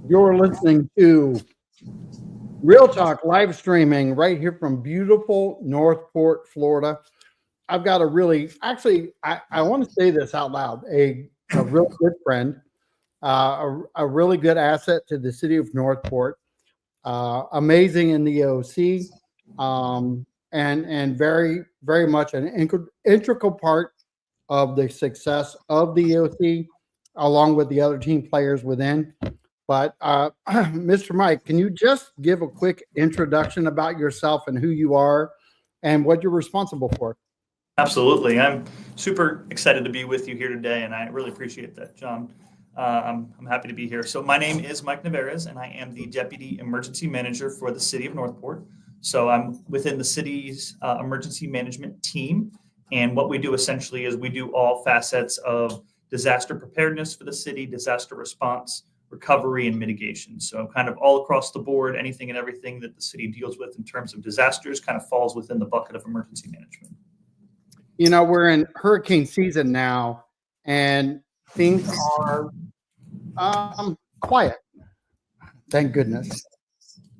You're listening to Real Talk live streaming right here from beautiful Northport, Florida. I've got a really, actually, I want to say this out loud, a real good friend, a really good asset to the city of Northport, amazing in the EOC, and very much an integral part of the success of the EOC, along with the other team players within. But Mr. Mike, can you just give a quick introduction about yourself and who you are and what you're responsible for? Absolutely. I'm super excited to be with you here today, and I really appreciate that, John. I'm happy to be here. So my name is Mike Nevarez, and I am the Deputy Emergency Manager for the City of Northport. So I'm within the city's emergency management team, and what we do essentially is we do all facets of disaster preparedness for the city, disaster response, recovery, and mitigation. So kind of all across the board, anything and everything that the city deals with in terms of disasters kind of falls within the bucket of emergency management. You know, we're in hurricane season now, and things are quiet. Thank goodness.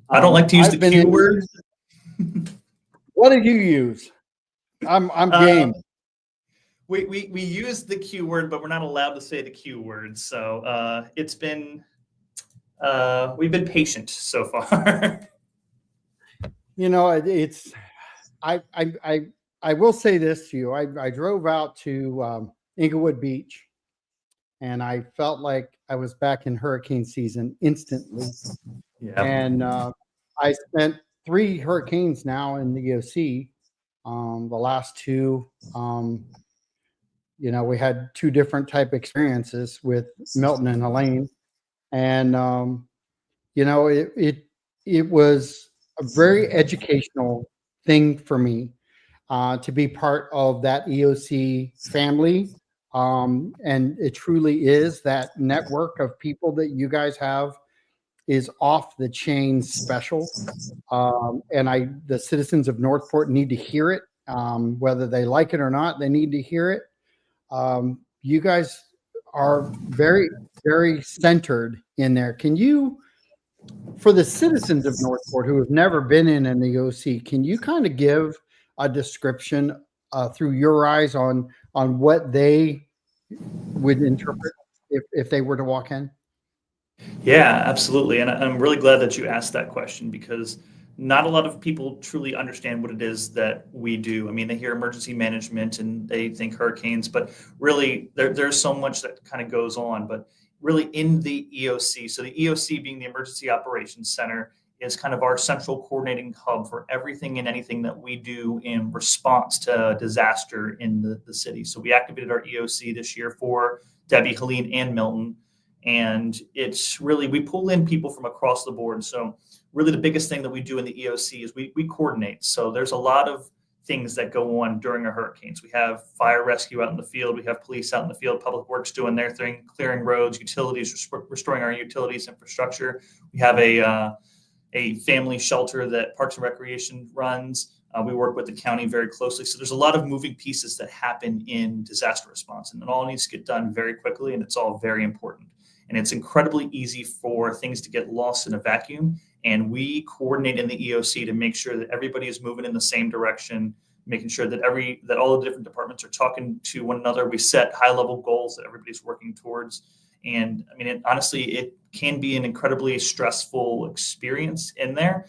I don't like to use the Q word. What did you use? I'm game. We use the Q word, but we're not allowed to say the Q word. So it's been we've been patient so far. You know, it's I will say this to you. I drove out to Inglewood Beach, and I felt like I was back in hurricane season instantly. Yeah. And I spent 3 hurricanes now in the EOC. The last 2, you know, we had 2 different type experiences with Milton and Helene, and you know, it was a very educational thing for me to be part of that EOC family. And it truly is that network of people that you guys have is off the chain special. And the citizens of Northport need to hear it, whether they like it or not. They need to hear it. You guys are very, very centered in there. Can you, for the citizens of Northport who have never been in an EOC, can you kind of give a description through your eyes on what they would interpret if they were to walk in? Yeah, absolutely. And I'm really glad that you asked that question, because not a lot of people truly understand what it is that we do. I mean, they hear emergency management and they think hurricanes, but really there's so much that kind of goes on. But really in the EOC, so the EOC being the Emergency Operations Center, is kind of our central coordinating hub for everything and anything that we do in response to disaster in the city. So we activated our EOC this year for Debbie, Helene, and Milton. And it's really, we pull in people from across the board. So really the biggest thing that we do in the EOC is we coordinate. So there's a lot of things that go on during our hurricanes. We have fire rescue out in the field. We have police out in the field, public works doing their thing, clearing roads, utilities, restoring our utilities infrastructure. We have a family shelter that Parks and Recreation runs. We work with the county very closely. So there's a lot of moving pieces that happen in disaster response, and it all needs to get done very quickly, and it's all very important. And it's incredibly easy for things to get lost in a vacuum. And we coordinate in the EOC to make sure that everybody is moving in the same direction, making sure that all the different departments are talking to one another. We set high-level goals that everybody's working towards. And I mean, honestly, it can be an incredibly stressful experience in there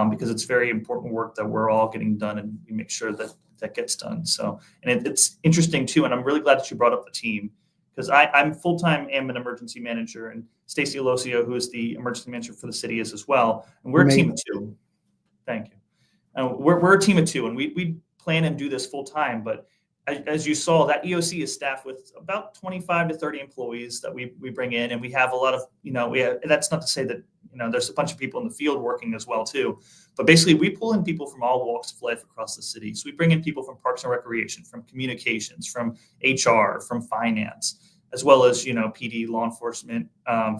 because it's very important work that we're all getting done, and we make sure that that gets done. So, and it's interesting too. And I'm really glad that you brought up the team, because I'm full-time am an emergency manager, and Stacy Alosio, who is the emergency manager for the city, is as well. And we're a team of 2. Thank you. We're a team of 2, and we plan and do this full-time. But as you saw, that EOC is staffed with about 25 to 30 employees that we bring in. And we have a lot of, that's not to say that, there's a bunch of people in the field working as well too. But basically we pull in people from all walks of life across the city. So we bring in people from Parks and Recreation, from communications, from HR, from finance, as well as, PD, law enforcement,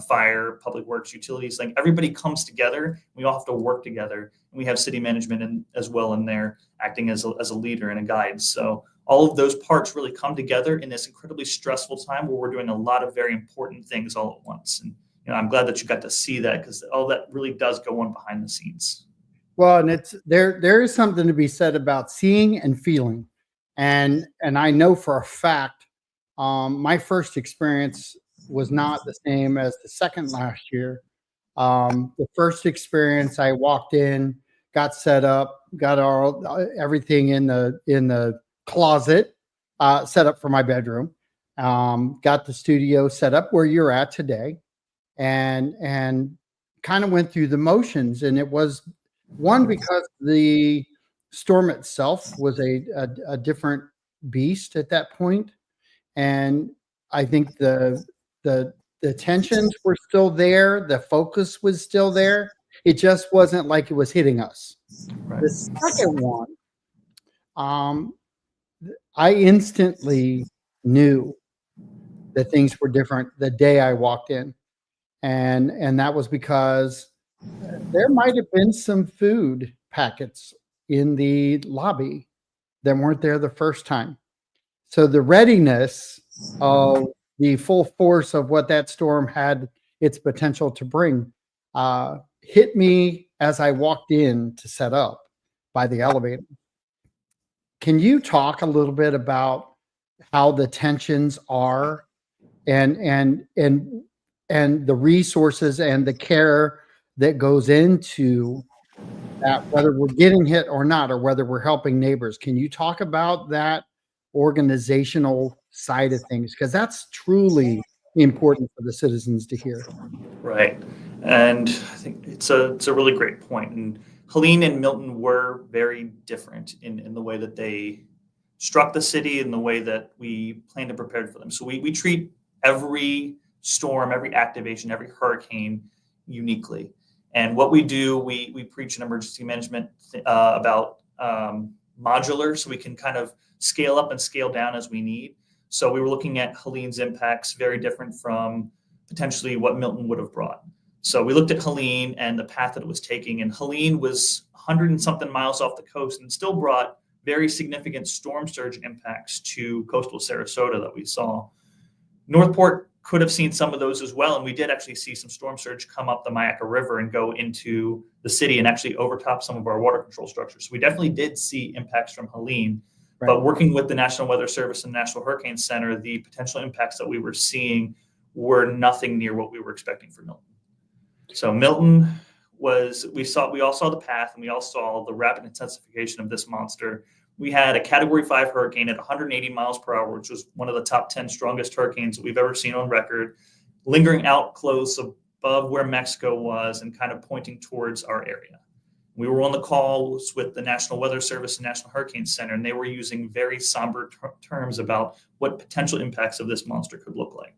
fire, public works, utilities. Like, everybody comes together. We all have to work together. And we have city management as well in there, acting as a leader and a guide. So all of those parts really come together in this incredibly stressful time where we're doing a lot of very important things all at once. And I'm glad that you got to see that, because all that really does go on behind the scenes. Well, and it's there is something to be said about seeing and feeling. And I know for a fact, my first experience was not the same as the second last year. The first experience, I walked in, got set up, got all everything in the closet, set up for my bedroom. Got the studio set up where you're at today, and kind of went through the motions. And it was one, because the storm itself was a different beast at that point, and I think the tensions were still there, the focus was still there. It just wasn't like it was hitting us. Right. The second one, um, I instantly knew that things were different the day I walked in, and that was because there might have been some food packets in the lobby that weren't there the first time. So the readiness of the full force of what that storm had its potential to bring hit me as I walked in to set up by the elevator. Can you talk a little bit about how the tensions are, and and the resources and the care that goes into that, whether we're getting hit or not, or whether we're helping neighbors? Can you talk about that organizational side of things? Because that's truly important for the citizens to hear. Right. And I think it's a really great point. And Helene and Milton were very different in the way that they struck the city and the way that we plan to prepare for them. So we treat every storm, every activation, every hurricane uniquely. And what we do, we preach in emergency management about modular, so we can kind of scale up and scale down as we need. So we were looking at Helene's impacts, very different from potentially what Milton would have brought. So we looked at Helene and the path that it was taking, and Helene was 100 and something miles off the coast and still brought very significant storm surge impacts to coastal Sarasota that we saw. Northport could have seen some of those as well, and we did actually see some storm surge come up the Mayaca River and go into the city and actually overtop some of our water control structures. So we definitely did see impacts from Helene. Right. But working with the National Weather Service and National Hurricane Center, the potential impacts that we were seeing were nothing near what we were expecting for Milton. So Milton was, we all saw the path, and we all saw the rapid intensification of this monster. We had a Category 5 hurricane at 180 miles per hour, which was one of the top 10 strongest hurricanes that we've ever seen on record, lingering out close above where Mexico was and kind of pointing towards our area. We were on the calls with the National Weather Service and National Hurricane Center, and they were using very somber terms about what potential impacts of this monster could look like.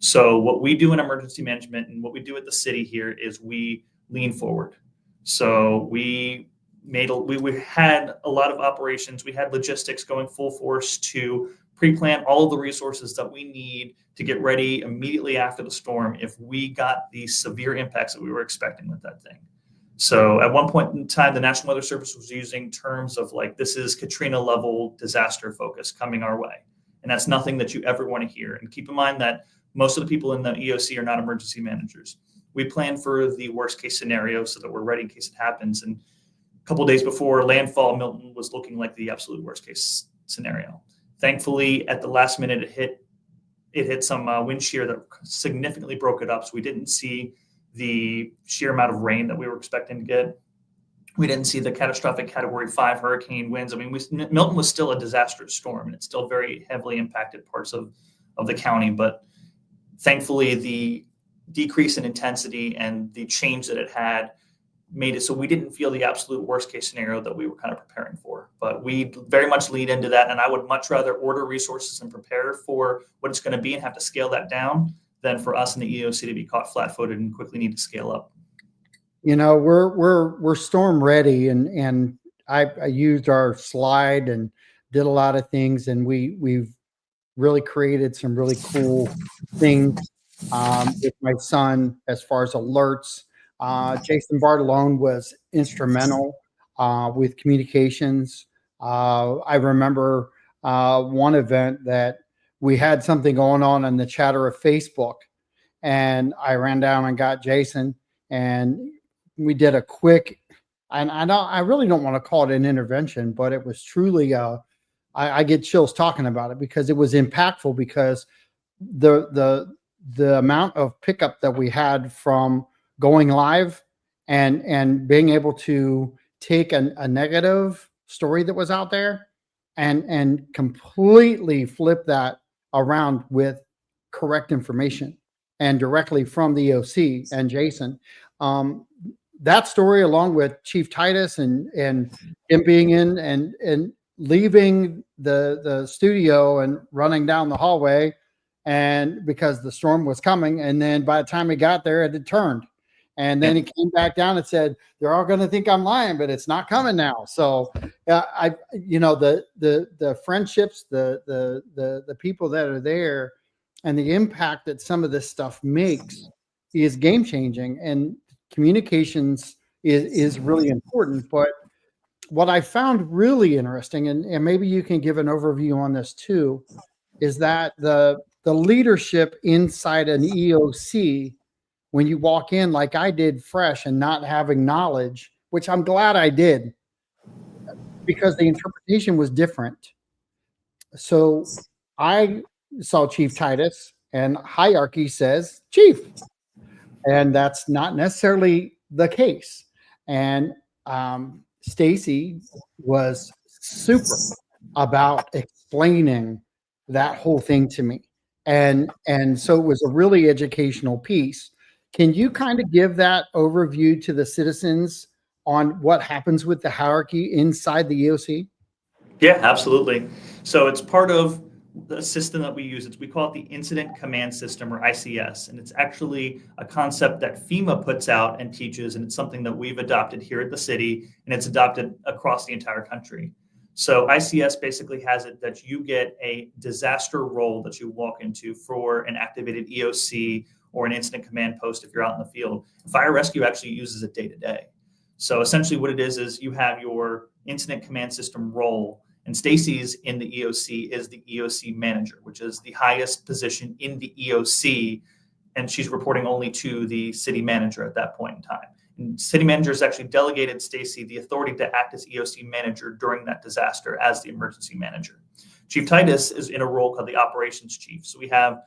So what we do in emergency management and what we do at the city here is we lean forward. So we had a lot of operations. We had logistics going full force to pre-plan all of the resources that we need to get ready immediately after the storm if we got the severe impacts that we were expecting with that thing. So at one point in time, the National Weather Service was using terms of like, this is Katrina level disaster focus coming our way. And that's nothing that you ever want to hear. And keep in mind that most of the people in the EOC are not emergency managers. We plan for the worst case scenario so that we're ready in case it happens. And a couple of days before landfall, Milton was looking like the absolute worst case scenario. Thankfully, at the last minute, it hit some wind shear that significantly broke it up. So we didn't see the sheer amount of rain that we were expecting to get. We didn't see the catastrophic Category 5 hurricane winds. I mean, Milton was still a disastrous storm, and it still very heavily impacted parts of the county. But thankfully, the decrease in intensity and the change that it had made it so we didn't feel the absolute worst case scenario that we were kind of preparing for. But we very much lead into that, and I would much rather order resources and prepare for what it's going to be and have to scale that down than for us in the EOC to be caught flat-footed and quickly need to scale up. You know, we're storm ready, and I used our slide and did a lot of things, and we've really created some really cool things with my son as far as alerts. Jason Bartolone was instrumental with communications. I remember one event that we had something going on in the chatter of Facebook, and I ran down and got Jason, and we did a quick. And I really don't want to call it an intervention, but it was truly I get chills talking about it because it was impactful because the amount of pickup that we had from going live and being able to take a negative story that was out there and completely flip that around with correct information and directly from the EOC and Jason. That story, along with Chief Titus and him being in and leaving the studio and running down the hallway, and because the storm was coming, and then by the time he got there, it had turned, and then he came back down and said, "They're all going to think I'm lying, but it's not coming now." So, the friendships, the people that are there, and the impact that some of this stuff makes is game changing, and communications is really important. But what I found really interesting, and maybe you can give an overview on this too, is that the leadership inside an EOC, when you walk in like I did fresh and not having knowledge, which I'm glad I did, because the interpretation was different. So I saw Chief Titus, and hierarchy says chief, and that's not necessarily the case. And Stacy was super about explaining that whole thing to me, and so it was a really educational piece. Can you kind of give that overview to the citizens on what happens with the hierarchy inside the EOC? Yeah, absolutely. So it's part of the system that we use. We call it the Incident Command System, or ICS, and it's actually a concept that FEMA puts out and teaches, and it's something that we've adopted here at the city, and it's adopted across the entire country. So ICS basically has it that you get a disaster role that you walk into for an activated EOC or an incident command post if you're out in the field. Fire rescue actually uses it day to day. So essentially what it is you have your incident command system role, and Stacy's in the EOC is the EOC manager, which is the highest position in the EOC, and she's reporting only to the city manager at that point in time. And city manager has actually delegated Stacy the authority to act as EOC manager during that disaster as the emergency manager. Chief Titus is in a role called the operations chief. So we have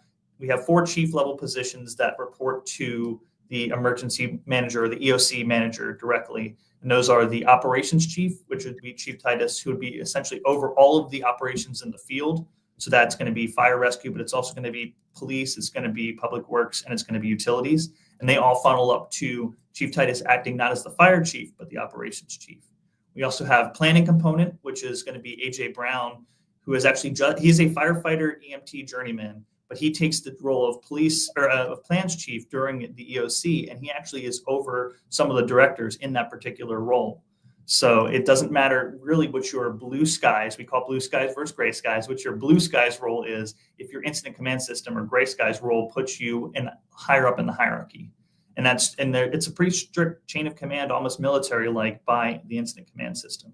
4 chief level positions that report to the emergency manager or the EOC manager directly. And those are the operations chief, which would be Chief Titus, who would be essentially over all of the operations in the field. So that's going to be fire rescue, but it's also going to be police, it's going to be public works, and it's going to be utilities. And they all funnel up to Chief Titus acting not as the fire chief, but the operations chief. We also have planning component, which is going to be AJ Brown, who is actually he's a firefighter EMT journeyman, but he takes the role of police or of plans chief during the EOC, and he actually is over some of the directors in that particular role. So it doesn't matter really what your blue skies, we call blue skies versus gray skies, what your blue skies role is, if your incident command system or gray skies role puts you in higher up in the hierarchy. And it's a pretty strict chain of command, almost military-like, by the incident command system.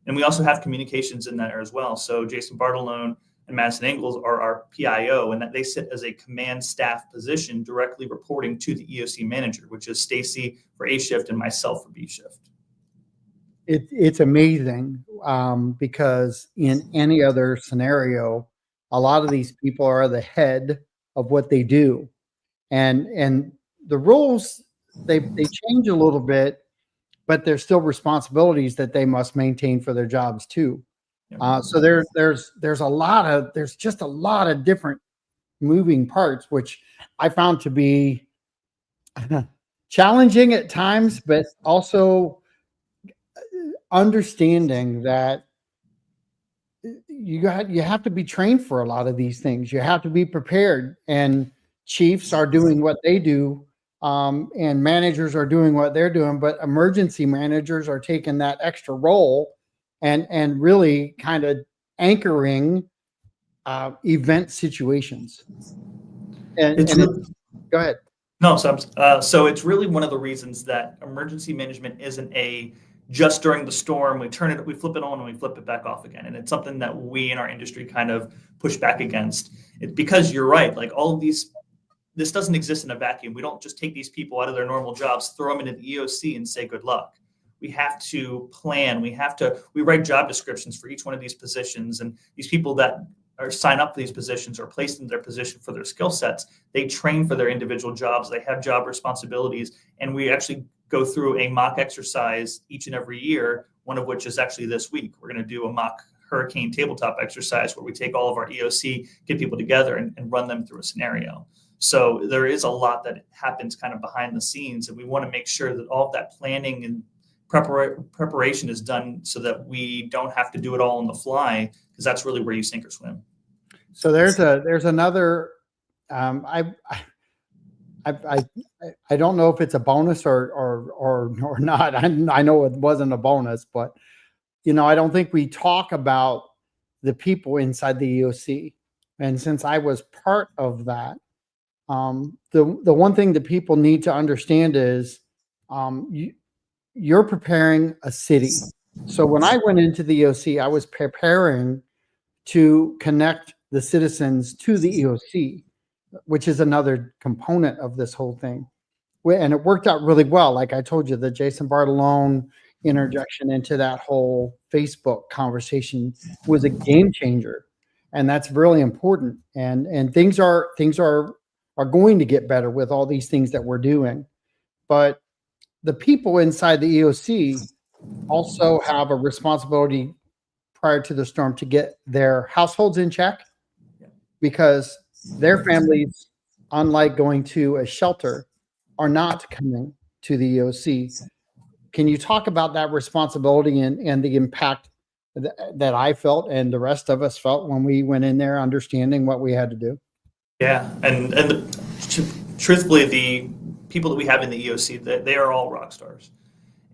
And we also have communications in there as well. So Jason Bartolone and Madison Ingalls are our PIO, and that they sit as a command staff position directly reporting to the EOC manager, which is Stacy for A shift and myself for B shift. It's amazing because in any other scenario, a lot of these people are the head of what they do, and the rules they change a little bit, but there's still responsibilities that they must maintain for their jobs too. So there's just a lot of different moving parts, which I found to be challenging at times, but also understanding that you have to be trained for a lot of these things. You have to be prepared, and chiefs are doing what they do, and managers are doing what they're doing, but emergency managers are taking that extra role and really kind of anchoring event situations. And go ahead. No, so it's really one of the reasons that emergency management isn't just during the storm, we flip it on and we flip it back off again. And it's something that we in our industry kind of push back against. It's because you're right, like all of these this doesn't exist in a vacuum. We don't just take these people out of their normal jobs, throw them into the EOC and say good luck. We have to plan. We write job descriptions for each one of these positions, and these people that sign up for these positions are placed in their position for their skill sets. They train for their individual jobs. They have job responsibilities, and we actually go through a mock exercise each and every year, one of which is actually this week. We're going to do a mock hurricane tabletop exercise where we take all of our EOC, get people together and run them through a scenario. So there is a lot that happens kind of behind the scenes, and we want to make sure that all of that planning and preparation is done so that we don't have to do it all on the fly, because that's really where you sink or swim. So there's another. I don't know if it's a bonus or not. I know it wasn't a bonus, but I don't think we talk about the people inside the EOC. And since I was part of that, the one thing that people need to understand is you're preparing a city. So when I went into the EOC, I was preparing to connect the citizens to the EOC, which is another component of this whole thing. And it worked out really well. Like I told you, the Jason Bartolone interjection into that whole Facebook conversation was a game changer. And that's really important. And things are going to get better with all these things that we're doing. But the people inside the EOC also have a responsibility prior to the storm to get their households in check, because their families, unlike going to a shelter, are not coming to the EOC. Can you talk about that responsibility and the impact that I felt and the rest of us felt when we went in there understanding what we had to do? Yeah, and truthfully, the people that we have in the EOC, they are all rock stars.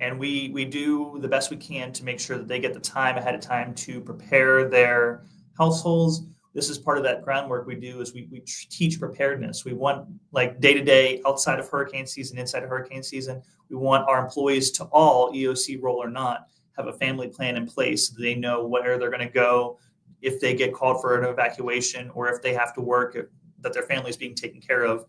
And we do the best we can to make sure that they get the time ahead of time to prepare their households. This is part of that groundwork we do, is we teach preparedness. We want, like, day-to-day, outside of hurricane season, inside of hurricane season, we want our employees to all, EOC role or not, have a family plan in place so they know where they're going to go if they get called for an evacuation, or if they have to work, that their family is being taken care of.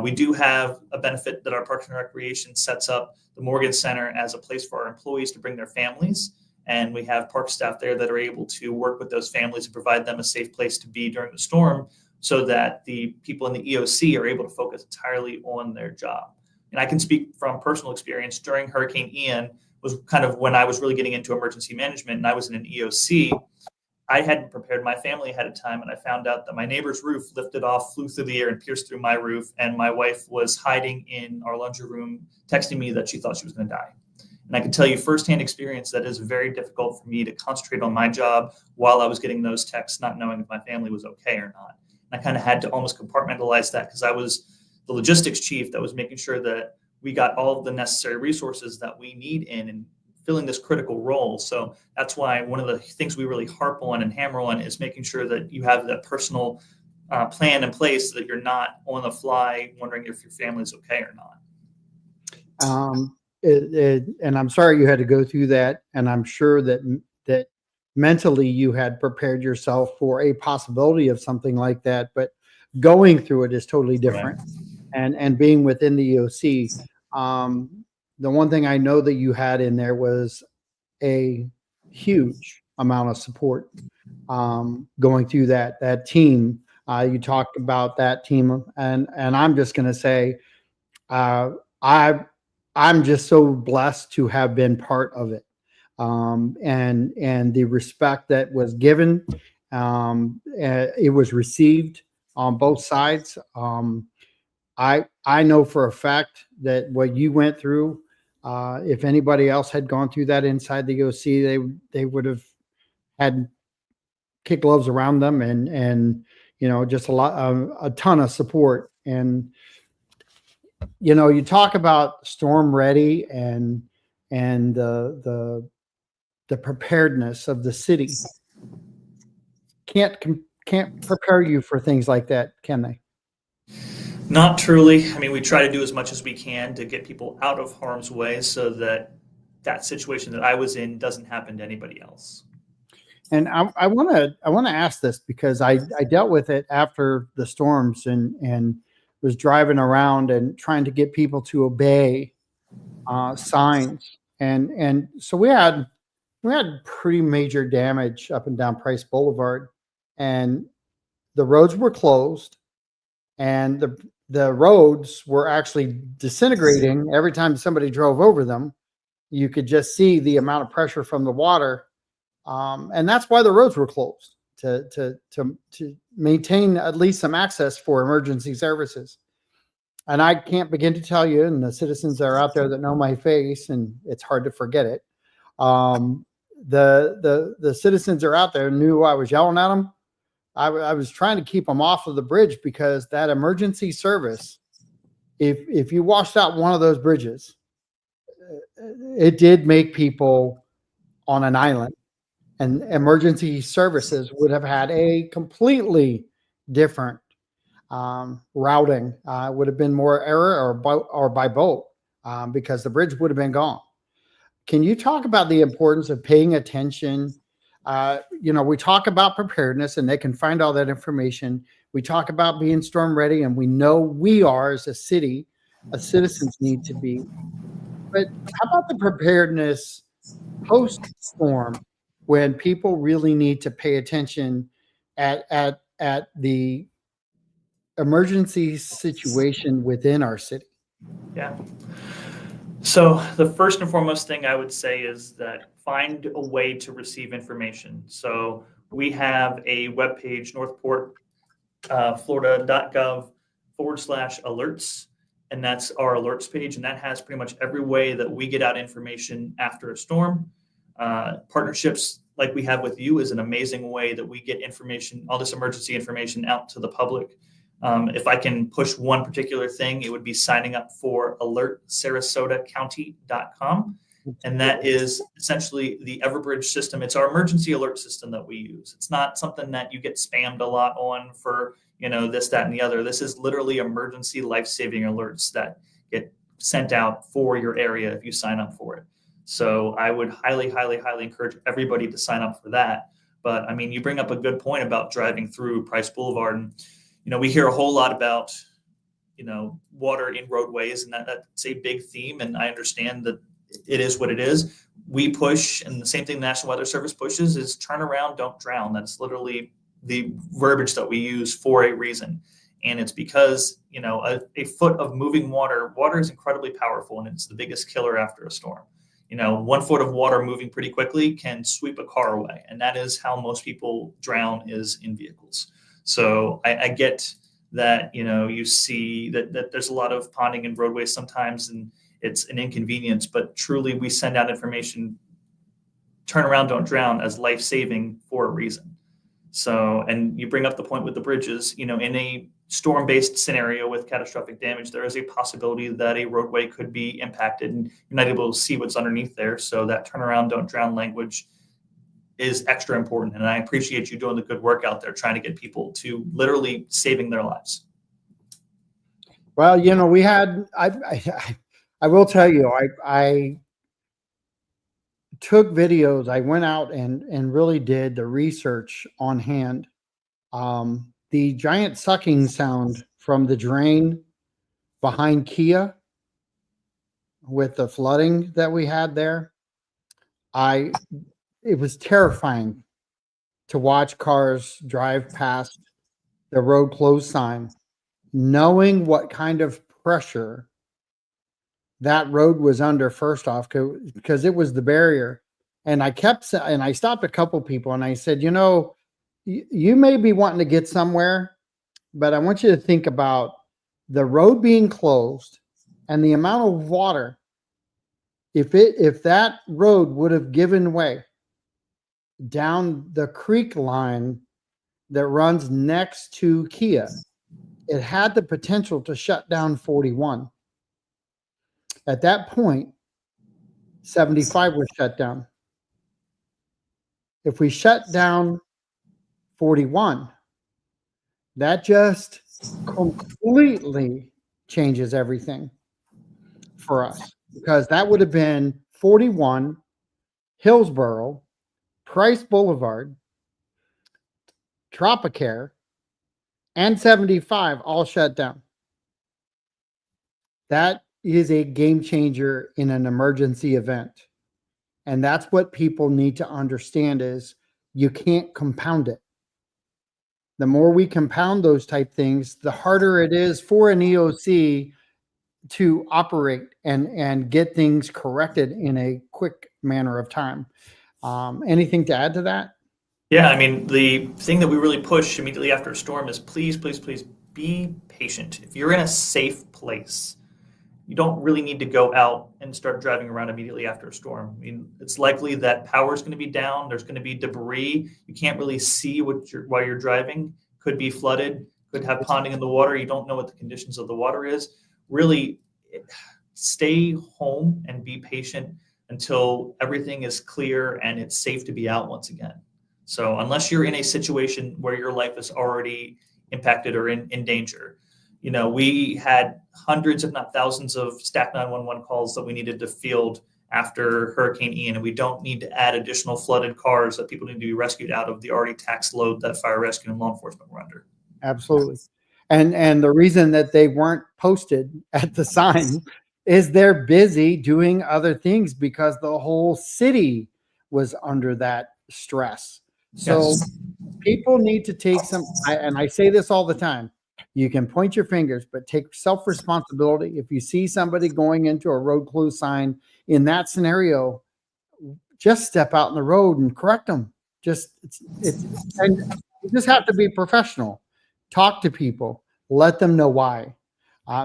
We do have a benefit that our Parks and Recreation sets up the Morgan Center as a place for our employees to bring their families. And we have park staff there that are able to work with those families and provide them a safe place to be during the storm, so that the people in the EOC are able to focus entirely on their job. And I can speak from personal experience. During Hurricane Ian was kind of when I was really getting into emergency management, and I was in an EOC. I hadn't prepared my family ahead of time, and I found out that my neighbor's roof lifted off, flew through the air, and pierced through my roof. And my wife was hiding in our laundry room, texting me that she thought she was going to die. And I can tell you firsthand experience that is very difficult for me to concentrate on my job while I was getting those texts, not knowing if my family was okay or not. And I kind of had to almost compartmentalize that, because I was the logistics chief that was making sure that we got all of the necessary resources that we need in and filling this critical role. So that's why one of the things we really harp on and hammer on is making sure that you have that personal plan in place, so that you're not on the fly wondering if your family is okay or not. And I'm sorry you had to go through that. And I'm sure that mentally you had prepared yourself for a possibility of something like that, but going through it is totally different. Right. And being within the EOC, the one thing I know that you had in there was a huge amount of support, going through that team. You talked about that team, and I'm just going to say, I'm just so blessed to have been part of it, and the respect that was given, it was received on both sides. I know for a fact that what you went through, if anybody else had gone through that inside the OC, they would have had kid gloves around them, and just a ton of support. And you talk about storm ready and the preparedness of the city. Can't prepare you for things like that, can they? Not truly. I mean, we try to do as much as we can to get people out of harm's way, so that situation that I was in doesn't happen to anybody else. And I want to ask this, because I dealt with it after the storms, and was driving around and trying to get people to obey signs, and so we had pretty major damage up and down Price Boulevard, and the roads were closed, and the roads were actually disintegrating every time somebody drove over them. You could just see the amount of pressure from the water, and that's why the roads were closed to maintain at least some access for emergency services. And I can't begin to tell you, and the citizens that are out there that know my face, and it's hard to forget it. Um, the citizens are out there knew I was yelling at them. I was trying to keep them off of the bridge because that emergency service, if you washed out one of those bridges, it did make people on an island, and emergency services would have had a completely different routing. Would have been more air or by boat, because the bridge would have been gone. Can you talk about the importance of paying attention? We talk about preparedness, and they can find all that information. We talk about being storm ready, and we know we are, as a city, as citizens need to be. But how about the preparedness post storm, when people really need to pay attention at the emergency situation within our city? Yeah. So the first and foremost thing I would say is that find a way to receive information. So we have a webpage, Northport, florida.gov/alerts. And that's our alerts page. And that has pretty much every way that we get out information after a storm. Partnerships like we have with you is an amazing way that we get information, all this emergency information, out to the public. If I can push one particular thing, it would be signing up for alertsarasotacounty.com. And that is essentially the Everbridge system. It's our emergency alert system that we use. It's not something that you get spammed a lot on for, this, that, and the other. This is literally emergency life-saving alerts that get sent out for your area if you sign up for it. So I would highly, highly, highly encourage everybody to sign up for that. But I mean, you bring up a good point about driving through Price Boulevard, and we hear a whole lot about, water in roadways, and that's a big theme. And I understand that it is what it is. We push, and the same thing the National Weather Service pushes, is turn around, don't drown. That's literally the verbiage that we use for a reason. And it's because, a foot of moving water is incredibly powerful, and it's the biggest killer after a storm. 1 foot of water moving pretty quickly can sweep a car away. And that is how most people drown, is in vehicles. So I get that, you see that there's a lot of ponding in roadways sometimes, and it's an inconvenience, but truly we send out information, turn around, don't drown, as life-saving for a reason. So, and you bring up the point with the bridges, in a storm-based scenario with catastrophic damage, there is a possibility that a roadway could be impacted and you're not able to see what's underneath there. So that turn around, don't drown language is extra important. And I appreciate you doing the good work out there, trying to get people to literally saving their lives. Well, we had, I will tell you, I took videos. I went out and really did the research on hand. The giant sucking sound from the drain behind Kia, with the flooding that we had there, it was terrifying to watch cars drive past the road closed sign, knowing what kind of pressure that road was under, first off, because it was the barrier. And I stopped a couple people and I said, you may be wanting to get somewhere, but I want you to think about the road being closed and the amount of water. If that road would have given way down the creek line that runs next to Kia, it had the potential to shut down 41. At that point, 75 was shut down. If we shut down 41, that just completely changes everything for us, because that would have been 41, Hillsborough, Price Boulevard, Tropicare, and 75 all shut down. That is a game changer in an emergency event. And that's what people need to understand is you can't compound it. The more we compound those type things, the harder it is for an EOC to operate and get things corrected in a quick manner of time. Anything to add to that? Yeah, I mean, the thing that we really push immediately after a storm is please, please, please be patient. If you're in a safe place, you don't really need to go out and start driving around immediately after a storm. I mean, it's likely that power is going to be down. There's going to be debris. You can't really see while you're driving. Could be flooded. Could have ponding in the water. You don't know what the conditions of the water is. Really, stay home and be patient until everything is clear and it's safe to be out once again. So unless you're in a situation where your life is already impacted or in danger, we had hundreds, if not thousands, of stack 911 calls that we needed to field after Hurricane Ian, and we don't need to add additional flooded cars that people need to be rescued out of the already taxed load that fire rescue and law enforcement were under. Absolutely. And the reason that they weren't posted at the sign is they're busy doing other things because the whole city was under that stress. So Yes. people need to take and I say this all the time, you can point your fingers, but take self-responsibility. If you see somebody going into a road closed sign in that scenario, just step out in the road and correct them. And you just have to be professional. Talk to people, let them know why.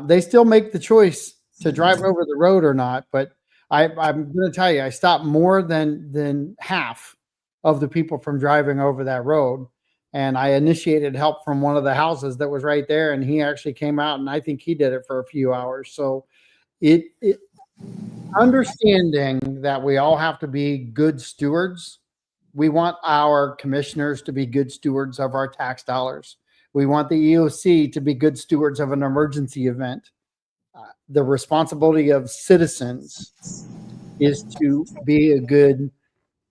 They still make the choice to drive over the road or not, but I'm going to tell you, I stopped more than half of the people from driving over that road. And I initiated help from one of the houses that was right there. And he actually came out and I think he did it for a few hours. So it understanding that we all have to be good stewards. We want our commissioners to be good stewards of our tax dollars. We want the EOC to be good stewards of an emergency event. The responsibility of citizens is to be a good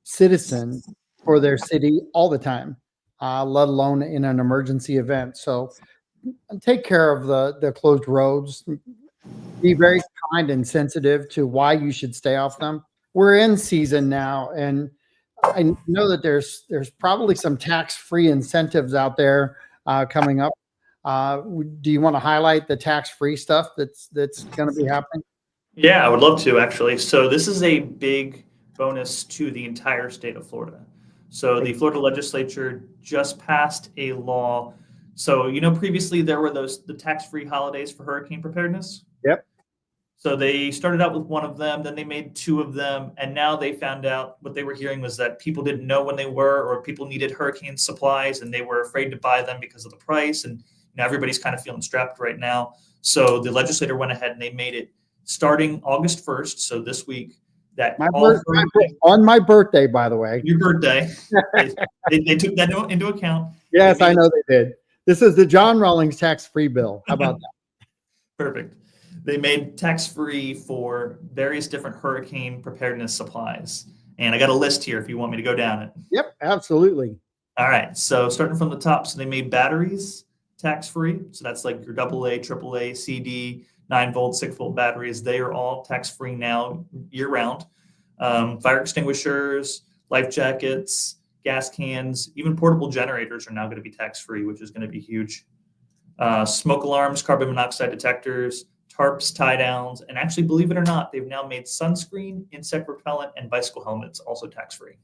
citizen for their city all the time, let alone in an emergency event. So take care of the closed roads. Be very kind and sensitive to why you should stay off them. We're in season now, and I know that there's probably some tax-free incentives out there coming up. Do you want to highlight the tax-free stuff that's going to be happening? Yeah, I would love to actually. So this is a big bonus to the entire state of Florida. So the Florida legislature just passed a law. So previously there were the tax-free holidays for hurricane preparedness. Yep. So they started out with one of them, then they made two of them, and now they found out what they were hearing was that people didn't know when they were, or people needed hurricane supplies and they were afraid to buy them because of the price. And everybody's kind of feeling strapped right now. So the legislator went ahead and they made it starting August 1st, so this week, that on my birthday, by the way. Your birthday. they took that into account. Yes, I know they did. This is the John Rawlings tax-free bill. How about that? Perfect. They made tax-free for various different hurricane preparedness supplies. And I got a list here if you want me to go down it. Yep, absolutely. All right. So starting from the top, so they made batteries tax-free. So that's like your AA, AAA, CD, 9-volt, 6-volt batteries. They are all tax-free now year-round. Fire extinguishers, life jackets, gas cans, even portable generators are now going to be tax-free, which is going to be huge. Smoke alarms, carbon monoxide detectors, tarps, tie downs, and actually, believe it or not, they've now made sunscreen, insect repellent, and bicycle helmets also tax-free.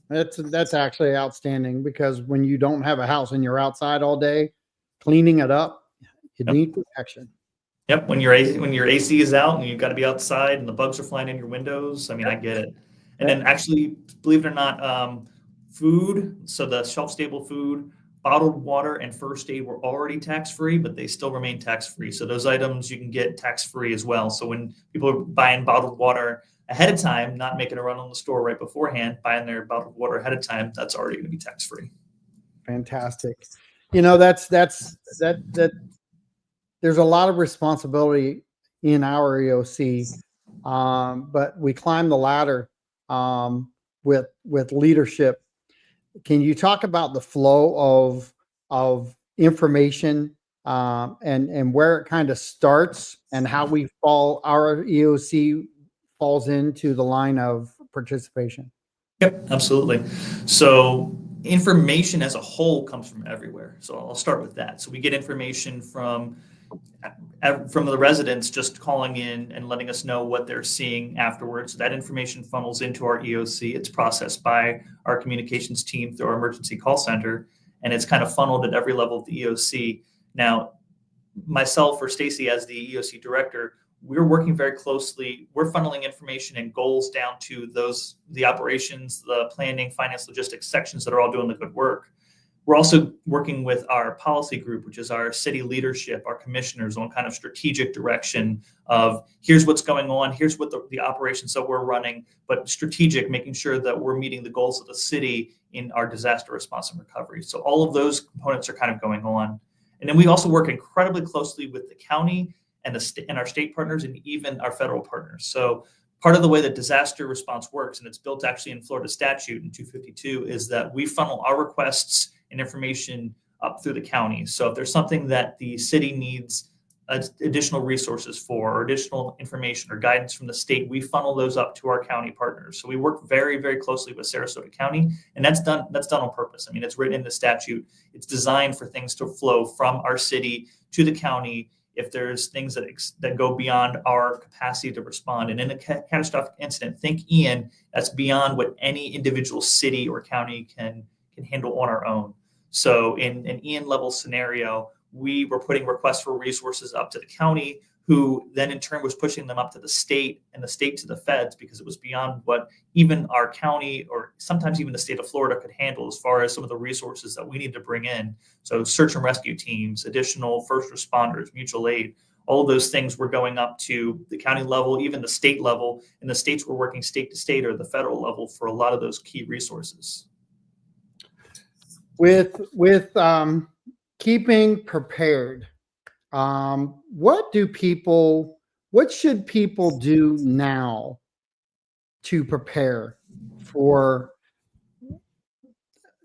That's actually outstanding because when you don't have a house and you're outside all day cleaning it up, you need protection. Yep. When your AC is out and you've got to be outside and the bugs are flying in your windows, I mean, I get it. And then actually, believe it or not, food, so the shelf-stable food, bottled water, and first aid were already tax-free, but they still remain tax-free. So those items you can get tax-free as well. So when people are buying bottled water ahead of time, not making a run on the store right beforehand, buying their bottled water ahead of time, that's already going to be tax-free. Fantastic. That there's a lot of responsibility in our EOC, but we climb the ladder with leadership. Can you talk about the flow of information and where it kind of starts and how our EOC falls into the line of participation. Yep, absolutely. So information as a whole comes from everywhere. So I'll start with that. So we get information from the residents just calling in and letting us know what they're seeing afterwards. That information funnels into our EOC. It's processed by our communications team through our emergency call center, and it's kind of funneled at every level of the EOC. Now, myself or Stacy as the EOC director, we're working very closely. We're funneling information and goals down to the operations, the planning, finance, logistics sections that are all doing the good work. We're also working with our policy group, which is our city leadership, our commissioners, on kind of strategic direction of here's what's going on, here's what the operations that we're running, but strategic, making sure that we're meeting the goals of the city in our disaster response and recovery. So all of those components are kind of going on. And then we also work incredibly closely with the county and our state partners and even our federal partners. So part of the way that disaster response works, and it's built actually in Florida statute in 252, is that we funnel our requests and information up through the county. So if there's something that the city needs additional resources for, or additional information or guidance from the state, we funnel those up to our county partners. So we work very, very closely with Sarasota County, and that's done on purpose. I mean, it's written in the statute. It's designed for things to flow from our city to the county if there's things that go beyond our capacity to respond. And in a catastrophic incident, think Ian, that's beyond what any individual city or county can handle on our own. So in an Ian level scenario, we were putting requests for resources up to the county, who then in turn was pushing them up to the state, and the state to the feds, because it was beyond what even our county or sometimes even the state of Florida could handle as far as some of the resources that we need to bring in. So search and rescue teams, additional first responders, mutual aid, all of those things were going up to the county level, even the state level, and the states were working state to state or the federal level for a lot of those key resources. With keeping prepared, what should people do now to prepare for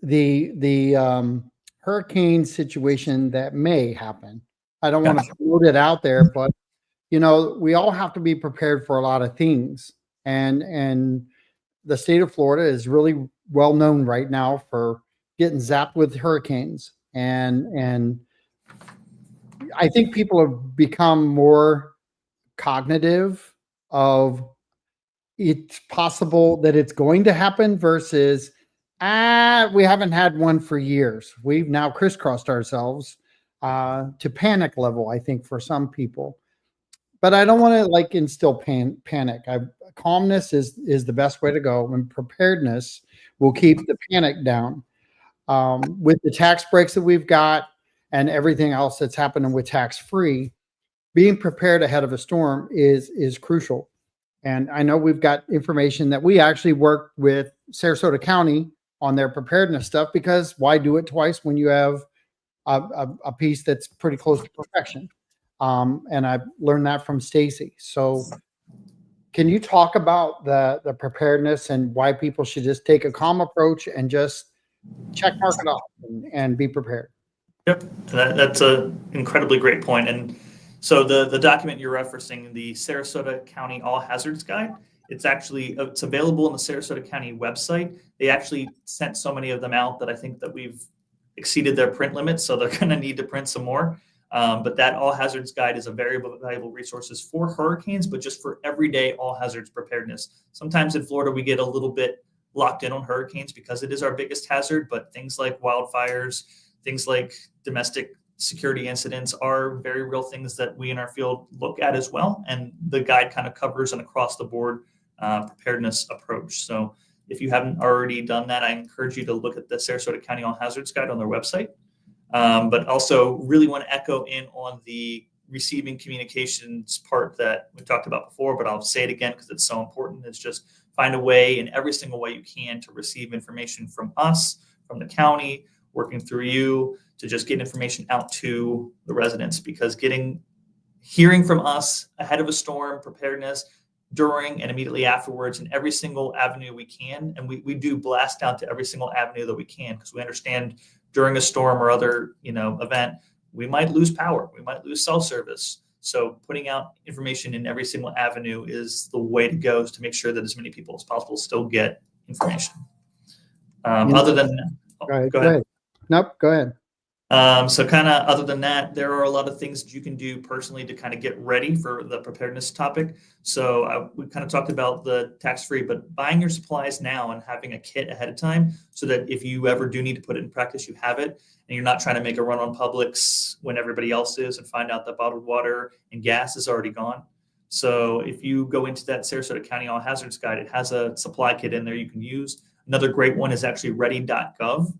the hurricane situation that may happen? I don't want to float it out there, but we all have to be prepared for a lot of things, and the state of Florida is really well known right now for getting zapped with hurricanes, and I think people have become more cognitive of it's possible that it's going to happen versus we haven't had one for years. We've now crisscrossed ourselves to panic level, I think, for some people. But I don't want to instill panic. Calmness is the best way to go, and preparedness will keep the panic down. With the tax breaks that we've got and everything else that's happening with tax-free, being prepared ahead of a storm is crucial. And I know we've got information that we actually worked with Sarasota County on their preparedness stuff, because why do it twice when you have a piece that's pretty close to perfection? And I learned that from Stacy. So can you talk about the preparedness and why people should just take a calm approach and just check mark it off and be prepared? Yep, that's an incredibly great point. And so the document you're referencing, the Sarasota County All Hazards Guide, it's available on the Sarasota County website. They actually sent so many of them out that I think that we've exceeded their print limit, so they're going to need to print some more. But that All Hazards Guide is a very valuable resources for hurricanes, but just for everyday all hazards preparedness. Sometimes in Florida, we get a little bit locked in on hurricanes because it is our biggest hazard, but things like wildfires, things like domestic security incidents are very real things that we in our field look at as well. And the guide kind of covers an across the board preparedness approach. So if you haven't already done that, I encourage you to look at the Sarasota County All Hazards Guide on their website. But also really want to echo in on the receiving communications part that we talked about before, but I'll say it again because it's so important. It's just find a way in every single way you can to receive information from us, from the county, working through you to just get information out to the residents, because hearing from us ahead of a storm, preparedness, during and immediately afterwards, in every single avenue we can. And we do blast out to every single avenue that we can, because we understand during a storm or other event, we might lose power, we might lose cell service. So putting out information in every single avenue is the way to go, is to make sure that as many people as possible still get information. Other than that, go ahead. Nope, go ahead. So kind of other than that, there are a lot of things that you can do personally to kind of get ready for the preparedness topic. So we kind of talked about the tax-free, but buying your supplies now and having a kit ahead of time so that if you ever do need to put it in practice, you have it, and you're not trying to make a run on Publix when everybody else is and find out that bottled water and gas is already gone. So if you go into that Sarasota County All Hazards Guide, it has a supply kit in there you can use. Another great one is actually ready.gov.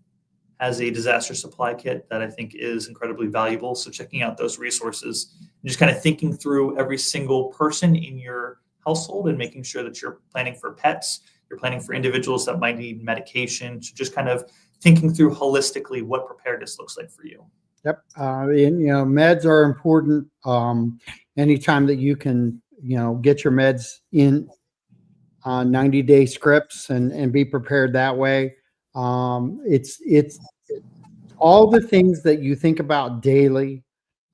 Has a disaster supply kit that I think is incredibly valuable. So checking out those resources and just kind of thinking through every single person in your household and making sure that you're planning for pets, you're planning for individuals that might need medication. So just kind of thinking through holistically what preparedness looks like for you. Yep. And, meds are important. Anytime that you can, get your meds in 90-day scripts and be prepared that way. It's all the things that you think about daily.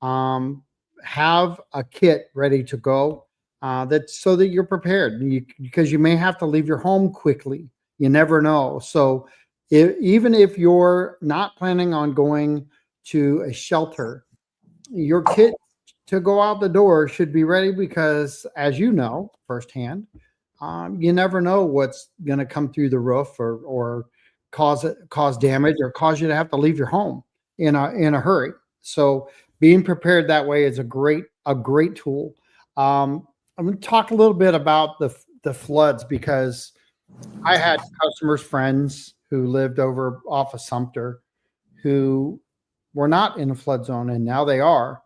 Have a kit ready to go, that's so that you're prepared, because you may have to leave your home quickly. You never know. So even if you're not planning on going to a shelter, your kit to go out the door should be ready, because as you know firsthand, you never know what's going to come through the roof or cause damage or cause you to have to leave your home in a hurry. So being prepared that way is a great tool. I'm going to talk a little bit about the floods, because I had customers, friends who lived over off of Sumter who were not in a flood zone, and now they are.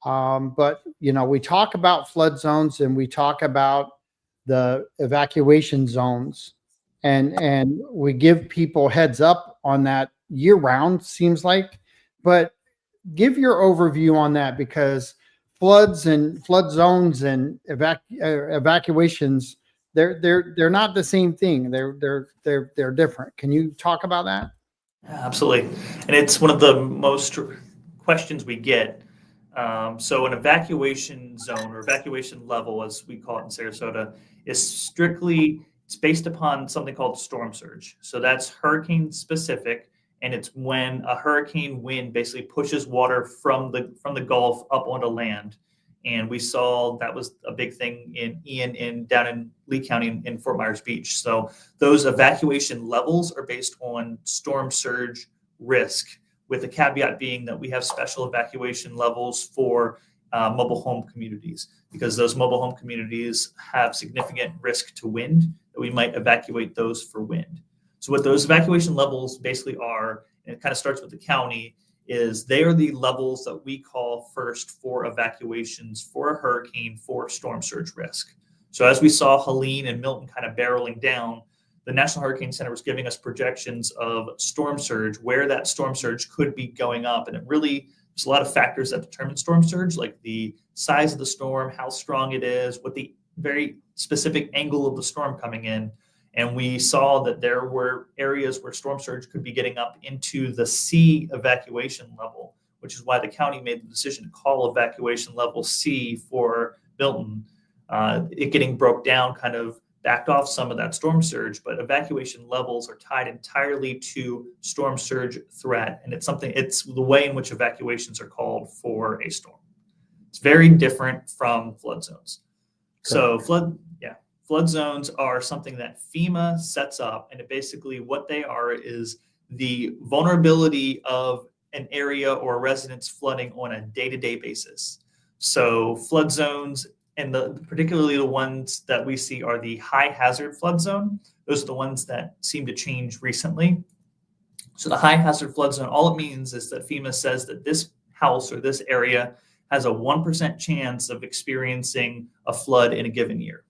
But we talk about flood zones and we talk about the evacuation zones, and we give people heads up on that year round, seems like. But give your overview on that, because floods and flood zones and evacuations, they're not the same thing. They're different. Can you talk about that? Yeah, absolutely. And it's one of the most questions we get. So an evacuation zone, or evacuation level, as we call it in Sarasota, is it's based upon something called storm surge. So that's hurricane specific, and it's when a hurricane wind basically pushes water from the Gulf up onto land. And we saw that was a big thing in Ian down in Lee County in Fort Myers Beach. So those evacuation levels are based on storm surge risk, with the caveat being that we have special evacuation levels for mobile home communities, because those mobile home communities have significant risk to wind, that we might evacuate those for wind. So what those evacuation levels basically are, and it kind of starts with the county, is they are the levels that we call first for evacuations for a hurricane for storm surge risk. So as we saw Helene and Milton kind of barreling down, the National Hurricane Center was giving us projections of storm surge, where that storm surge could be going up. And there's a lot of factors that determine storm surge, like the size of the storm, how strong it is, what the very specific angle of the storm coming in. And we saw that there were areas where storm surge could be getting up into the C evacuation level, which is why the county made the decision to call evacuation level C for Milton. It getting broke down kind of backed off some of that storm surge, but evacuation levels are tied entirely to storm surge threat. And it's the way in which evacuations are called for a storm. It's very different from flood zones. So flood zones are something that FEMA sets up, and basically what they are is the vulnerability of an area or residence flooding on a day-to-day basis. So flood zones, and particularly the ones that we see, are the high hazard flood zone. Those are the ones that seem to change recently. So the high hazard flood zone, all it means is that FEMA says that this house or this area has a 1% chance of experiencing a flood in a given year,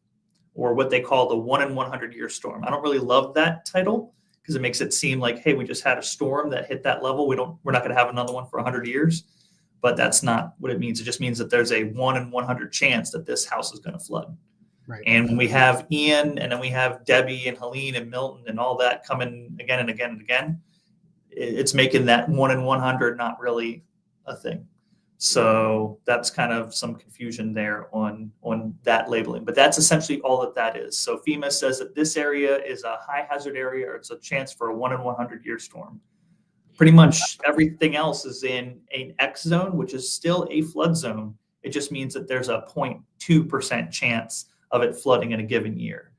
or what they call the 1 in 100 year storm. I don't really love that title, because it makes it seem like, hey, we just had a storm that hit that level. We're not going to have another one for 100 years. But that's not what it means. It just means that there's a 1 in 100 chance that this house is going to flood. Right. And when we have Ian, and then we have Debbie and Helene and Milton and all that coming again and again and again, it's making that 1 in 100 not really a thing. So that's kind of some confusion there on that labeling, but that's essentially all that is. So FEMA says that this area is a high hazard area, or it's a chance for a 1 in 100 year storm. Pretty much everything else is in an X zone, which is still a flood zone. It just means that there's a 0.2% chance of it flooding in a given year.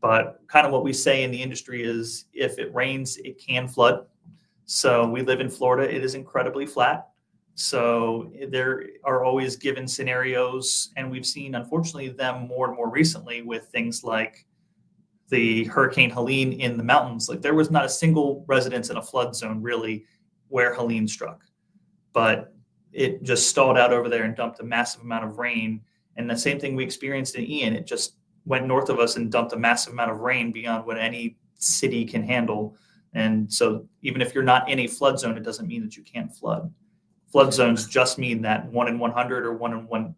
But kind of what we say in the industry is if it rains, it can flood. So we live in Florida. It is incredibly flat. So there are always given scenarios, and we've seen, unfortunately, them more and more recently with things like the Hurricane Helene in the mountains. Like there was not a single residence in a flood zone really where Helene struck, but it just stalled out over there and dumped a massive amount of rain. And the same thing we experienced in Ian, it just went north of us and dumped a massive amount of rain beyond what any city can handle. And so even if you're not in a flood zone, it doesn't mean that you can't flood. Flood zones just mean that 1 in 100 or 1 in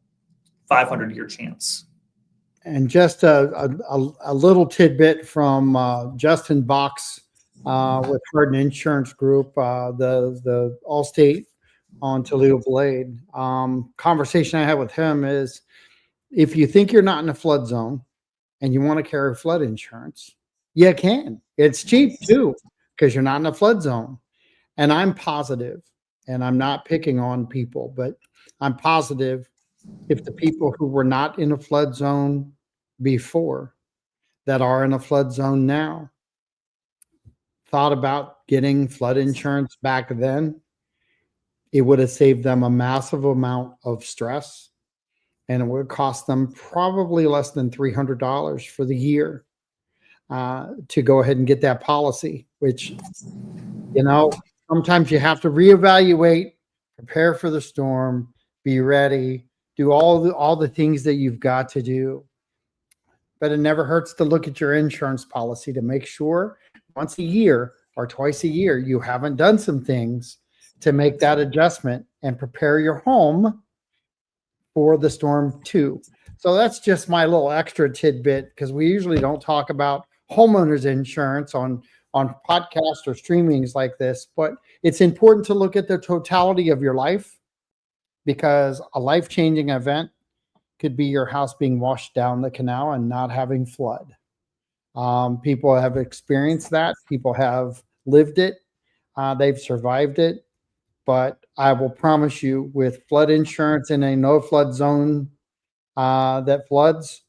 500 year chance. And just a little tidbit from Justin Box with Hardin Insurance Group, the Allstate on Toledo Blade. Conversation I had with him is, if you think you're not in a flood zone and you want to carry flood insurance, you can. It's cheap too, because you're not in a flood zone. And I'm positive, and I'm not picking on people, but I'm positive if the people who were not in a flood zone before that are in a flood zone now thought about getting flood insurance back then, it would have saved them a massive amount of stress, and it would cost them probably less than $300 for the year to go ahead and get that policy, which, sometimes you have to reevaluate, prepare for the storm, be ready, do all the things that you've got to do. But it never hurts to look at your insurance policy to make sure once a year or twice a year you haven't done some things to make that adjustment and prepare your home for the storm too. So that's just my little extra tidbit, because we usually don't talk about homeowners insurance on podcasts or streamings like this, but it's important to look at the totality of your life, because a life-changing event could be your house being washed down the canal and not having flood. People have experienced that. People have lived it. They've survived it. But I will promise you, with flood insurance in a no flood zone that floods,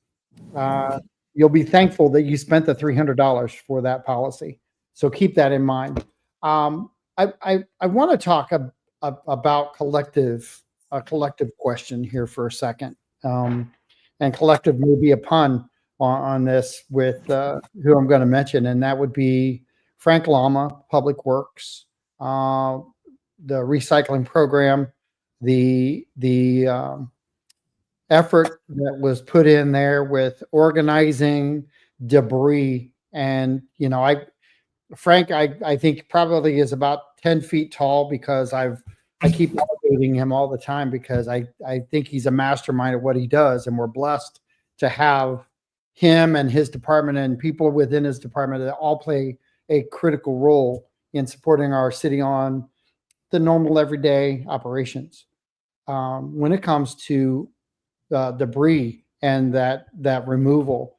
you'll be thankful that you spent the $300 for that policy. So keep that in mind. I want to talk about a collective question here for a second. And collective may be a pun on this with who I'm going to mention, and that would be Frank Lama, Public Works, the recycling program, the effort that was put in there with organizing debris. And, Frank, I think probably is about 10 feet tall, because I keep elevating him all the time, because I think he's a mastermind at what he does. And we're blessed to have him and his department and people within his department that all play a critical role in supporting our city on the normal everyday operations. When it comes to debris and that removal,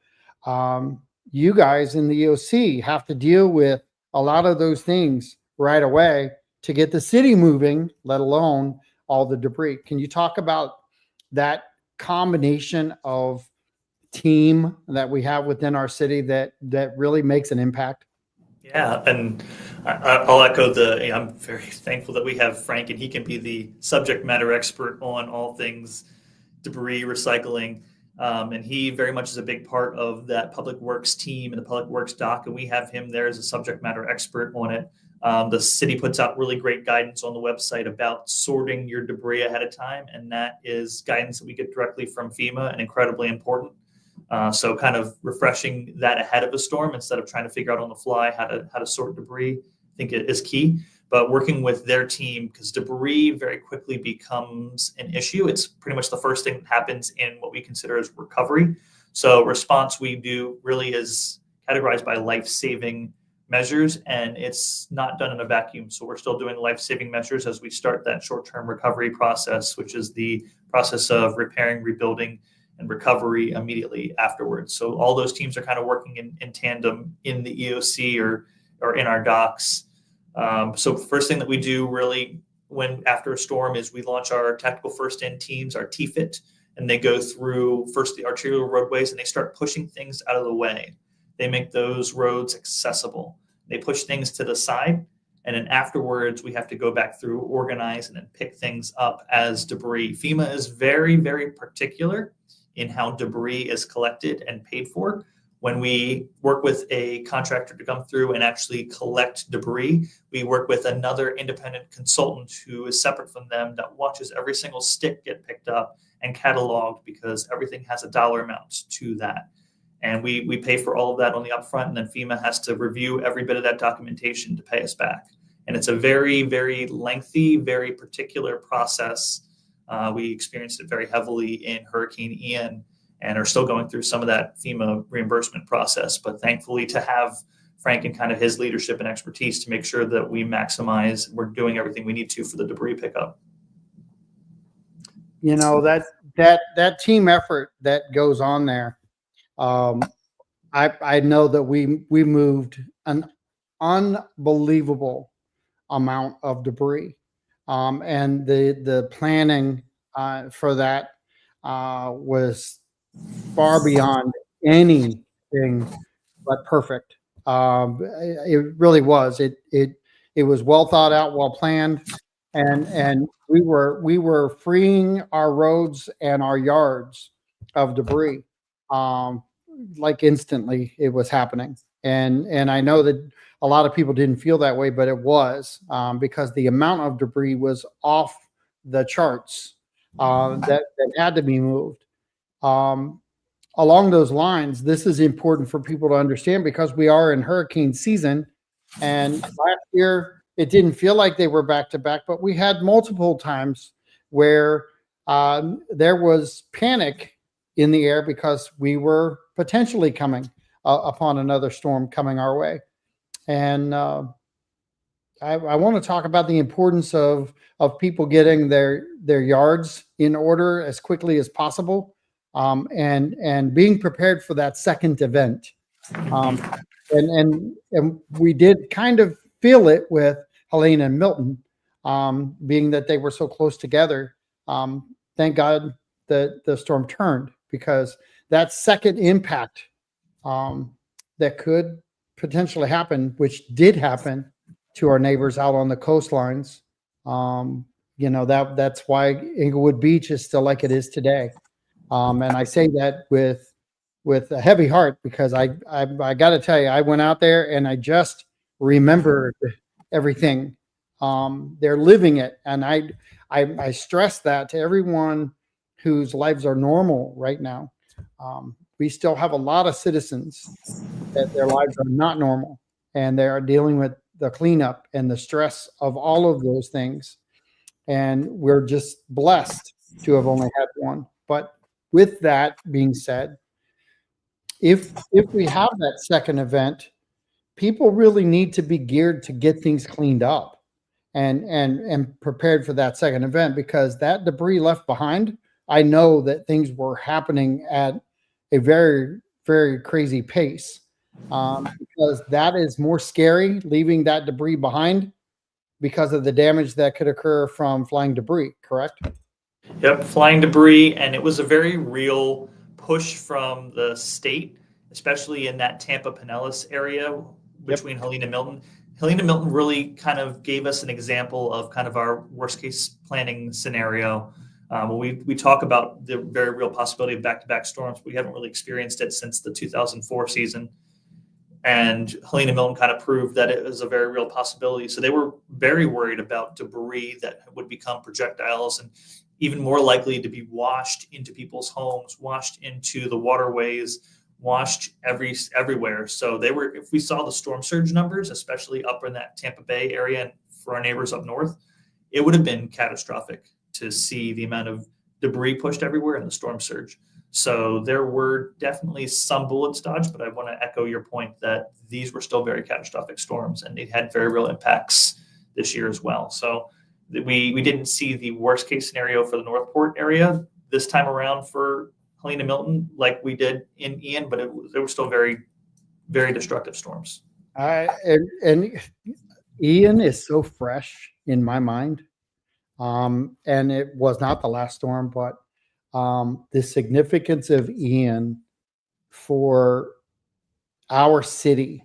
you guys in the EOC have to deal with a lot of those things right away to get the city moving, let alone all the debris. Can you talk about that combination of team that we have within our city that really makes an impact? Yeah, and I'll echo I'm very thankful that we have Frank, and he can be the subject matter expert on all things debris recycling. And he very much is a big part of that public works team and the public works doc, and we have him there as a subject matter expert on it. The city puts out really great guidance on the website about sorting your debris ahead of time, and that is guidance that we get directly from FEMA, and incredibly important. So kind of refreshing that ahead of a storm instead of trying to figure out on the fly how to sort debris, I think it is key. But working with their team, because debris very quickly becomes an issue. It's pretty much the first thing that happens in what we consider as recovery. So response we do really is categorized by life-saving measures, and it's not done in a vacuum. So we're still doing life-saving measures as we start that short-term recovery process, which is the process of repairing, rebuilding, and recovery immediately afterwards. So all those teams are kind of working in tandem in the EOC or in our docks. So first thing that we do really when after a storm is we launch our tactical first in teams, our TFIT, and they go through first the arterial roadways and they start pushing things out of the way. They make those roads accessible. They push things to the side, and then afterwards we have to go back through, organize, and then pick things up as debris. FEMA is very, very particular in how debris is collected and paid for. When we work with a contractor to come through and actually collect debris, we work with another independent consultant who is separate from them that watches every single stick get picked up and cataloged, because everything has a dollar amount to that. And we pay for all of that on the upfront, and then FEMA has to review every bit of that documentation to pay us back. And it's a very, very lengthy, very particular process. We experienced it very heavily in Hurricane Ian and are still going through some of that FEMA reimbursement process. But thankfully to have Frank and kind of his leadership and expertise to make sure that we maximize, we're doing everything we need to for the debris pickup. You know, that team effort that goes on there. I know that we moved an unbelievable amount of debris, and the planning for that was far beyond anything but perfect. It really was. It was well thought out, well planned, and we were freeing our roads and our yards of debris. Like instantly it was happening. And I know that a lot of people didn't feel that way, but it was because the amount of debris was off the charts that had to be moved. Along those lines, this is important for people to understand because we are in hurricane season. And last year, it didn't feel like they were back to back, but we had multiple times where there was panic in the air because we were potentially coming upon another storm coming our way. And I want to talk about the importance of people getting their yards in order as quickly as possible, and being prepared for that second event. And we did kind of feel it with Helene and Milton, being that they were so close together. Thank God that the storm turned, because that second impact that could potentially happen, which did happen to our neighbors out on the coastlines. You know, that's why Inglewood Beach is still like it is today. And I say that with a heavy heart, because I got to tell you, I went out there and I just remembered everything. They're living it, and I stress that to everyone whose lives are normal right now. We still have a lot of citizens that their lives are not normal, and they are dealing with the cleanup and the stress of all of those things. And we're just blessed to have only had one. But with that being said, if we have that second event, people really need to be geared to get things cleaned up and prepared for that second event, because that debris left behind, I know that things were happening at a very, very crazy pace, because that is more scary, leaving that debris behind, because of the damage that could occur from flying debris, correct? Yep, flying debris, and it was a very real push from the state, especially in that Tampa Pinellas area between Helene and Milton. Helene and Milton really kind of gave us an example of kind of our worst case planning scenario. We talk about the very real possibility of back-to-back storms. We haven't really experienced it since the 2004 season. And Helene and Milton kind of proved that it was a very real possibility. So they were very worried about debris that would become projectiles and even more likely to be washed into people's homes, washed into the waterways, washed everywhere. So they were, if we saw the storm surge numbers, especially up in that Tampa Bay area and for our neighbors up north, it would have been catastrophic to see the amount of debris pushed everywhere in the storm surge. So there were definitely some bullets dodged, but I want to echo your point that these were still very catastrophic storms and they had very real impacts this year as well. So we didn't see the worst case scenario for the Northport area this time around for Helene and Milton like we did in Ian, but they were still very, very destructive storms. And Ian is so fresh in my mind. And it was not the last storm, but the significance of Ian for our city.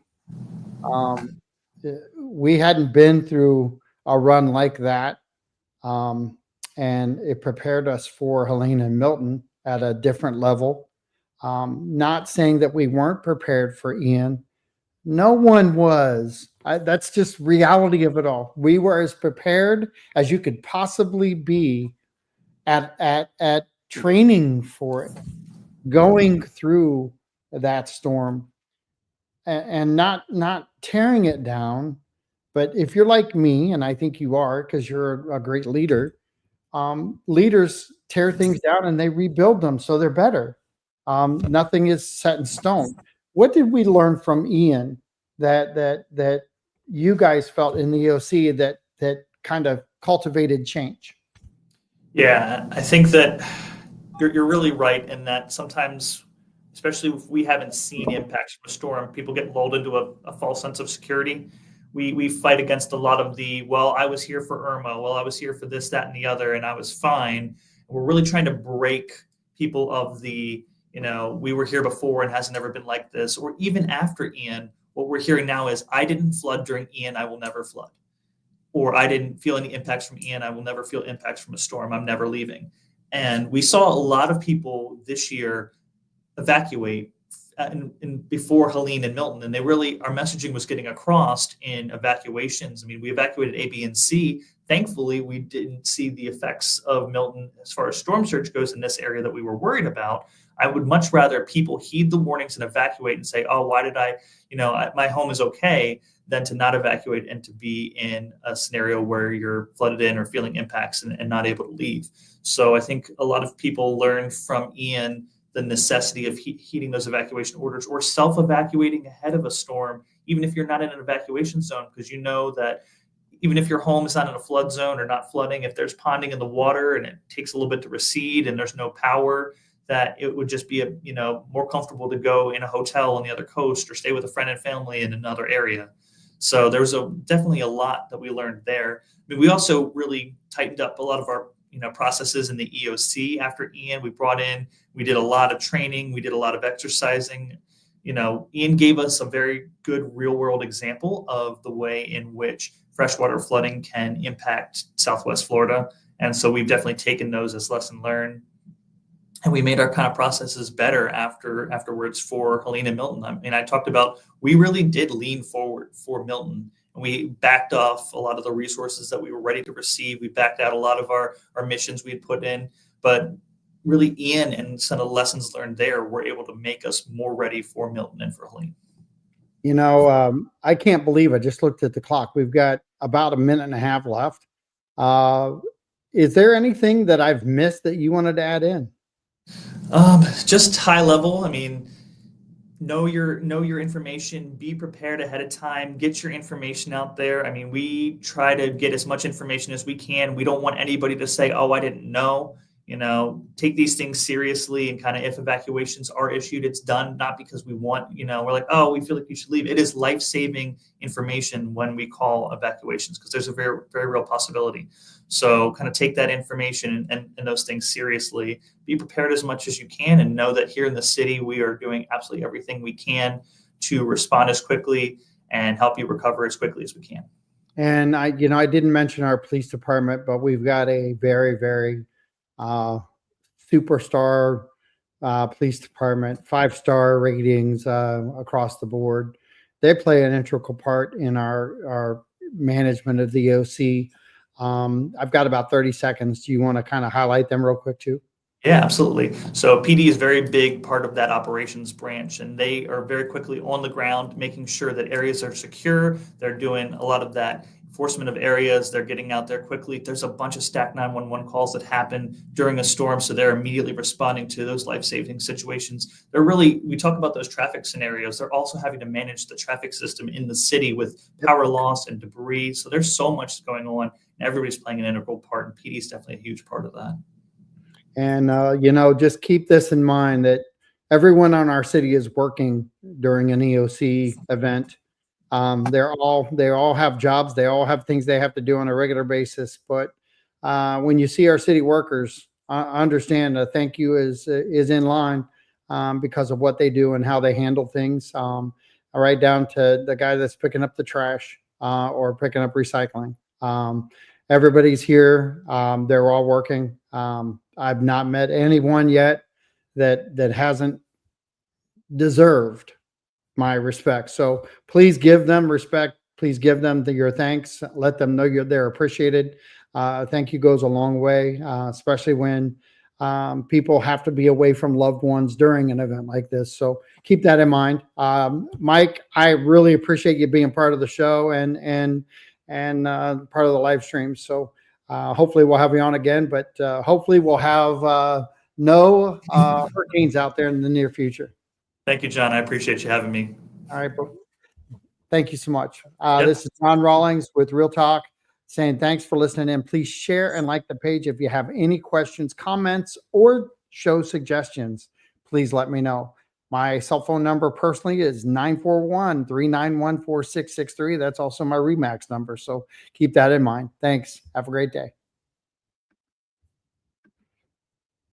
We hadn't been through a run like that. And it prepared us for Helene and Milton at a different level. Not saying that we weren't prepared for Ian. No one was. That's just reality of it all. We were as prepared as you could possibly be at training for it, going through that storm, and not tearing it down. But if you're like me, and I think you are, because you're a great leader, leaders tear things down and they rebuild them so they're better. Nothing is set in stone. What did we learn from Ian that you guys felt in the EOC that kind of cultivated change? Yeah, I think that you're really right in that sometimes, especially if we haven't seen impacts from a storm, people get lulled into a false sense of security. We fight against a lot of the, well, I was here for Irma, well, I was here for this, that, and the other, and I was fine. We're really trying to break people of the, we were here before and hasn't ever been like this, or even after Ian. What we're hearing now is, I didn't flood during Ian, I will never flood. Or I didn't feel any impacts from Ian, I will never feel impacts from a storm, I'm never leaving. And we saw a lot of people this year evacuate before Helene and Milton, and our messaging was getting across in evacuations. I mean, we evacuated A, B, and C. Thankfully, we didn't see the effects of Milton as far as storm surge goes in this area that we were worried about. I would much rather people heed the warnings and evacuate and say, oh, why did my home is okay, than to not evacuate and to be in a scenario where you're flooded in or feeling impacts and not able to leave. So I think a lot of people learned from Ian the necessity of heeding those evacuation orders or self-evacuating ahead of a storm, even if you're not in an evacuation zone, because you know that even if your home is not in a flood zone or not flooding, if there's ponding in the water and it takes a little bit to recede and there's no power, that it would just be more comfortable to go in a hotel on the other coast or stay with a friend and family in another area. So there was definitely a lot that we learned there. I mean, we also really tightened up a lot of our processes in the EOC after Ian. We did a lot of training, we did a lot of exercising. Ian gave us a very good real world example of the way in which freshwater flooding can impact Southwest Florida. And so we've definitely taken those as lesson learned. And we made our kind of processes better afterwards for Helene and Milton. I mean, I talked about, we really did lean forward for Milton. And we backed off a lot of the resources that we were ready to receive. We backed out a lot of our missions we had put in. But really, Ian and some of the lessons learned there were able to make us more ready for Milton and for Helene. I can't believe I just looked at the clock. We've got about a minute and a half left. Is there anything that I've missed that you wanted to add in? Just high level. I mean, know your information, be prepared ahead of time, get your information out there. I mean, we try to get as much information as we can. We don't want anybody to say, oh, I didn't know. Take these things seriously, and kind of, if evacuations are issued, it's done not because we want, we're like, oh, we feel like you should leave. It is life-saving information when we call evacuations, because there's a very, very real possibility. So kind of take that information and those things seriously. Be prepared as much as you can, and know that here in the city, we are doing absolutely everything we can to respond as quickly and help you recover as quickly as we can. And I didn't mention our police department, but we've got a very, very superstar police department, 5-star ratings across the board. They play an integral part in our management of the OC. I've got about 30 seconds. Do you want to kind of highlight them real quick too? Yeah, absolutely. So PD is a very big part of that operations branch, and they are very quickly on the ground, making sure that areas are secure. They're doing a lot of that enforcement of areas. They're getting out there quickly. There's a bunch of stack 911 calls that happen during a storm, so they're immediately responding to those life-saving situations. We talk about those traffic scenarios. They're also having to manage the traffic system in the city with power loss and debris. So there's so much going on, and everybody's playing an integral part, and PD is definitely a huge part of that. And, just keep this in mind that everyone on our city is working during an EOC event. They all have jobs. They all have things they have to do on a regular basis. But when you see our city workers, understand a thank you is in line because of what they do and how they handle things. Right down to the guy that's picking up the trash or picking up recycling. Everybody's here. They're all working. I've not met anyone yet that hasn't deserved my respect. So please give them respect. Please give them your thanks. Let them know they're appreciated. Thank you goes a long way, especially when people have to be away from loved ones during an event like this. So keep that in mind. Mike, I really appreciate you being part of the show and part of the live stream. So hopefully we'll have you on again, but hopefully we'll have no hurricanes out there in the near future. Thank you, John. I appreciate you having me. All right. Thank you so much. This is John Rawlings with Real Talk saying thanks for listening in. Please share and like the page. If you have any questions, comments, or show suggestions, please let me know. My cell phone number personally is 941-391-4663. That's also my Remax number. So keep that in mind. Thanks. Have a great day.